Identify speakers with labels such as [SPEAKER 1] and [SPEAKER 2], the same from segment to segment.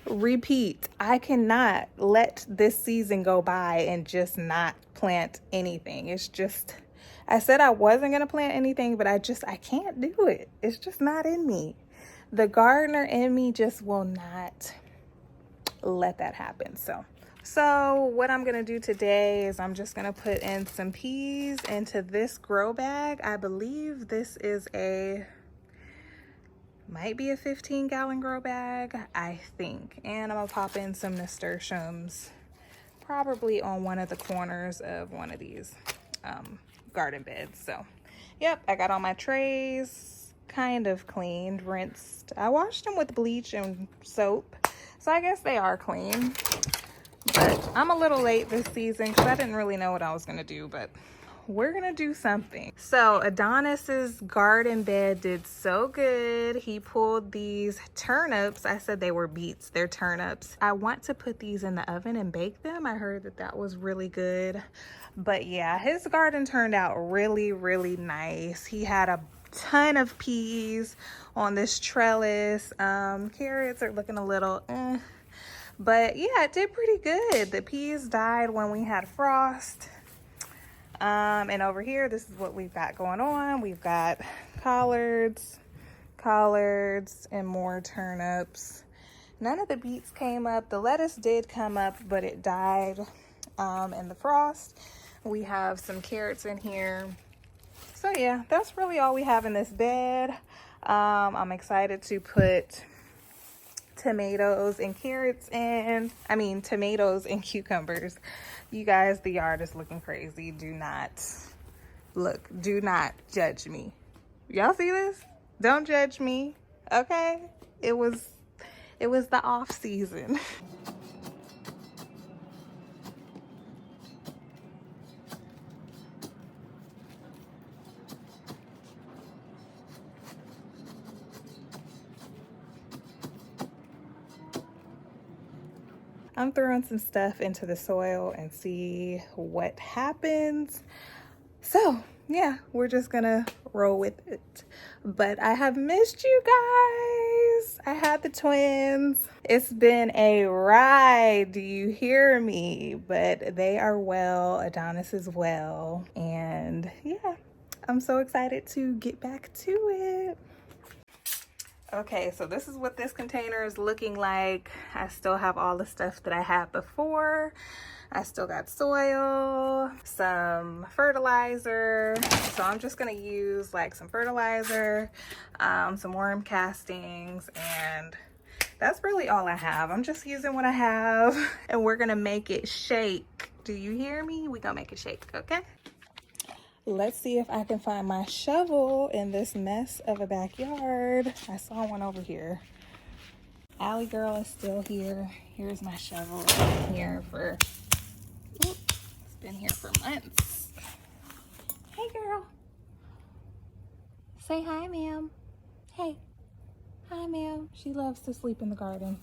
[SPEAKER 1] repeat, I cannot let this season go by and just not plant anything. It's just, I said I wasn't going to plant anything, but I can't do it. It's just not in me. The gardener in me just will not let that happen. So what I'm gonna do today is I'm just gonna put in some peas into this grow bag. I believe this is might be a 15-gallon grow bag, I think. And I'm gonna pop in some nasturtiums, probably on one of the corners of one of these garden beds. So, yep, I got all my trays kind of cleaned, rinsed. I washed them with bleach and soap, so I guess they are clean. But I'm a little late this season because I didn't really know what I was gonna do, but we're gonna do something. So Adonis's garden bed did so good. He pulled these turnips. I said they were beets, they're turnips. I want to put these in the oven and bake them. I heard that that was really good. But yeah, his garden turned out really, really nice. He had a ton of peas on this trellis. Carrots are looking a little but yeah, it did pretty good. The peas died when we had frost. And over here, this is what we've got going on. We've got collards, and more turnips. None of the beets came up. The lettuce did come up, but it died in the frost. We have some carrots in here. So yeah, that's really all we have in this bed. I'm excited to put tomatoes and carrots in. I mean, tomatoes and cucumbers. You guys, the yard is looking crazy. Do not judge me. Y'all see this? Don't judge me, okay? It was the off season. I'm throwing some stuff into the soil and see what happens. So yeah, we're just gonna roll with it. But I have missed you guys. I had the twins. It's been a ride, do you hear me? But they are well, Adonis is well. And yeah, I'm so excited to get back to it. Okay, so this is what this container is looking like. I still have all the stuff that I had before. I still got soil, some fertilizer. So I'm just gonna use like some fertilizer, some worm castings, and that's really all I have. I'm just using what I have, and we're gonna make it shake. Do you hear me? We're gonna make it shake, okay? Let's see if I can find my shovel in this mess of a backyard. I saw one over here. Allie girl is still here. Here's my shovel. It's been here for, it's been here for months. Hey girl. Say hi, ma'am. Hey. Hi, ma'am. She loves to sleep in the garden.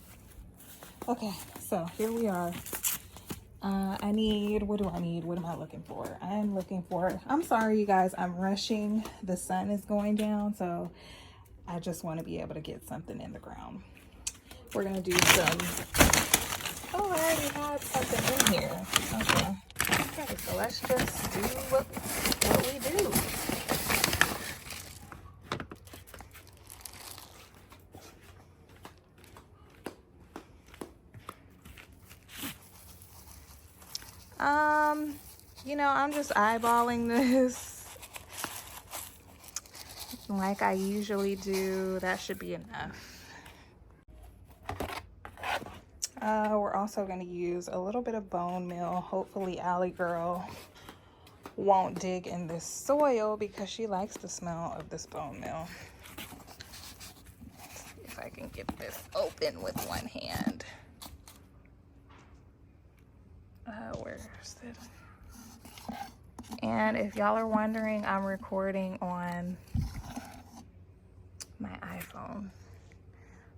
[SPEAKER 1] Okay, so here we are. I need, what do I need? What am I looking for? I'm looking for, I'm sorry you guys, I'm rushing. The sun is going down, so I just want to be able to get something in the ground. We're going to do some, oh, I already had something in here. Okay, so let's just do what we do. You know, I'm just eyeballing this like I usually do. That should be enough. We're also going to use a little bit of bone meal. Hopefully Allie girl won't dig in this soil because she likes the smell of this bone meal. Let's see if I can get this open with one hand. Where's it? And if y'all are wondering, I'm recording on my iPhone.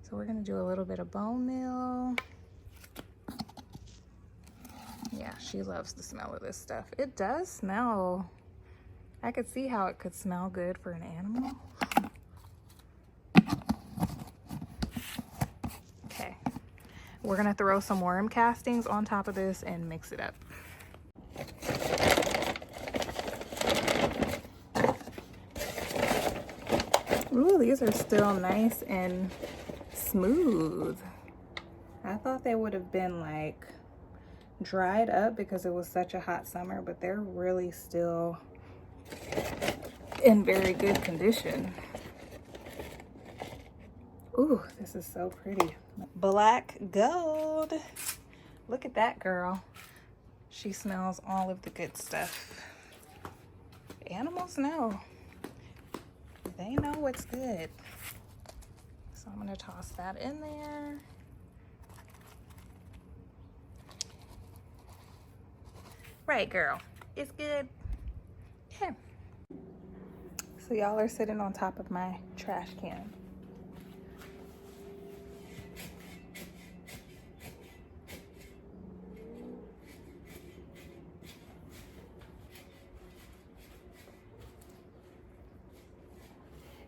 [SPEAKER 1] So we're gonna do a little bit of bone meal. Yeah, she loves the smell of this stuff. It does smell, I could see how it could smell good for an animal. Okay, We're gonna throw some worm castings on top of this and mix it up. Ooh, these are still nice and smooth. I thought they would have been like dried up because it was such a hot summer, but they're really still in very good condition. Ooh, this is so pretty. Black gold. Look at that girl. She smells all of the good stuff. Animals know. They know what's good. So I'm gonna toss that in there. Right, girl. It's good. Yeah. So y'all are sitting on top of my trash can.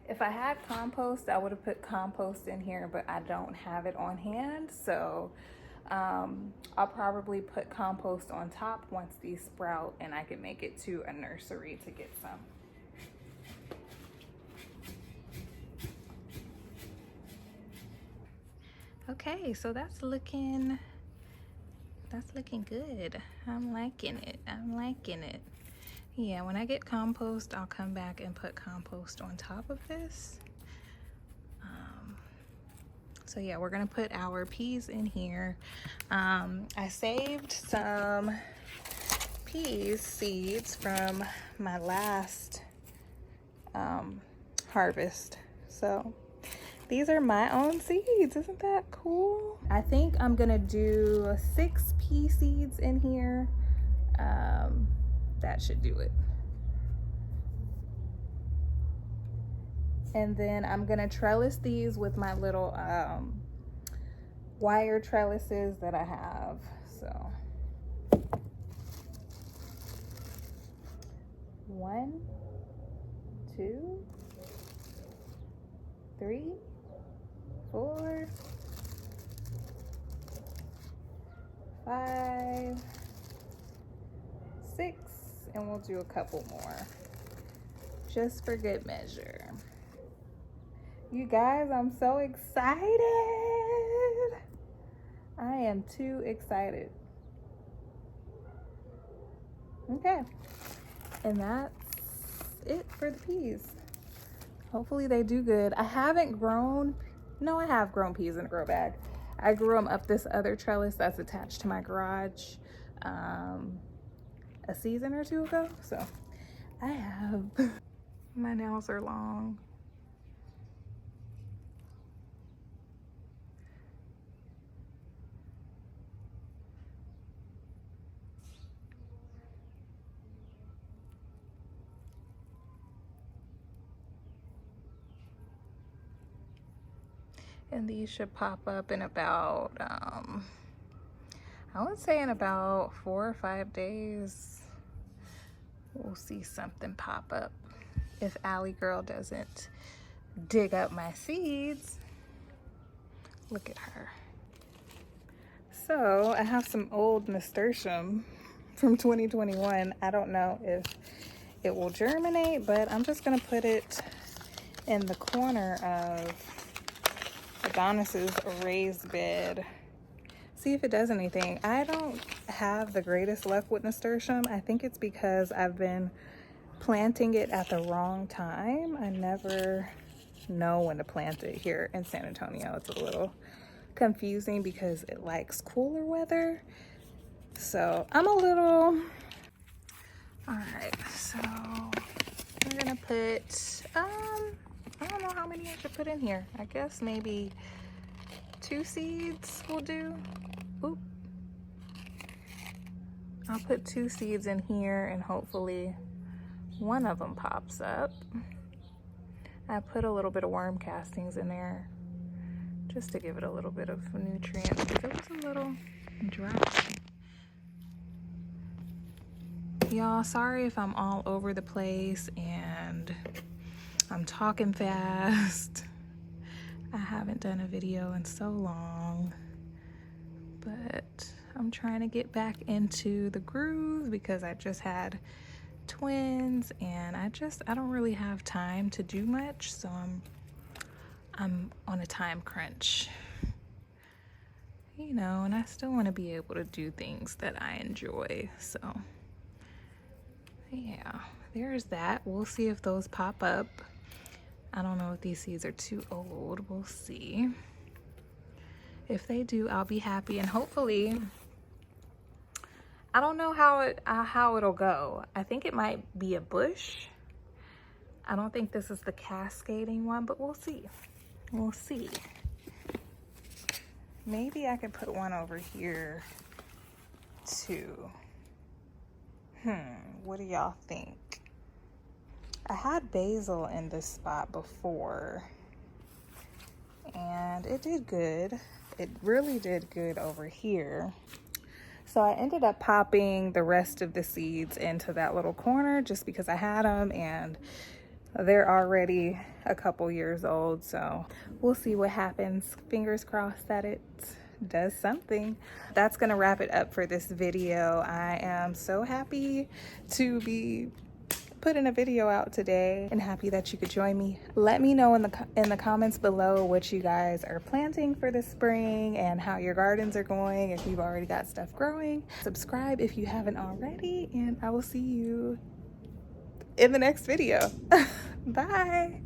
[SPEAKER 1] If I had compost, I would have put compost in here, but I don't have it on hand. So I'll probably put compost on top once these sprout and I can make it to a nursery to get some. Okay, so that's looking good. I'm liking it. I'm liking it. Yeah, when I get compost, I'll come back and put compost on top of this. So yeah, we're gonna put our peas in here. I saved some peas seeds from my last harvest. So these are my own seeds. Isn't that cool? I think I'm gonna do 6 pea seeds in here. That should do it. And then I'm gonna trellis these with my little wire trellises that I have. So 1, 2, 3, 4, 5, 6, and we'll do a couple more just for good measure. You guys, I'm so excited. I am too excited. Okay, and that's it for the peas. Hopefully they do good. I haven't grown, no, I have grown peas in a grow bag. I grew them up this other trellis that's attached to my garage a season or 2 ago. So I have. My nails are long. And these should pop up in about, I would say in about 4 or 5 days, we'll see something pop up. If Allie Girl doesn't dig up my seeds. Look at her. So I have some old nasturtium from 2021. I don't know if it will germinate, but I'm just gonna put it in the corner of Adonis's raised bed. See if it does anything. I don't have the greatest luck with nasturtium. I think it's because I've been planting it at the wrong time. I never know when to plant it here in San Antonio. It's a little confusing because it likes cooler weather. So I'm a little, all right, so we're gonna put, I don't know how many I should put in here. I guess maybe 2 seeds will do. Oop. I'll put 2 seeds in here and hopefully one of them pops up. I put a little bit of worm castings in there just to give it a little bit of nutrients because it was a little dry. Y'all, sorry if I'm all over the place and I'm talking fast. I haven't done a video in so long. but I'm trying to get back into the groove because I just had twins and I don't really have time to do much, so I'm on a time crunch, you know, and I still want to be able to do things that I enjoy. So yeah, there's that. We'll see if those pop up. I don't know if these seeds are too old. We'll see. If they do, I'll be happy, and hopefully, I don't know how it'll go. I think it might be a bush. I don't think this is the cascading one, but we'll see. We'll see. Maybe I could put one over here too. What do y'all think? I had basil in this spot before and it did good. It really did good over here. So I ended up popping the rest of the seeds into that little corner just because I had them and they're already a couple years old. So we'll see what happens. Fingers crossed that it does something. That's gonna wrap it up for this video. I am so happy to be putting a video out today and happy that you could join me. Let me know in the comments below what you guys are planting for the spring and how your gardens are going, if you've already got stuff growing. Subscribe if you haven't already, and I will see you in the next video. Bye.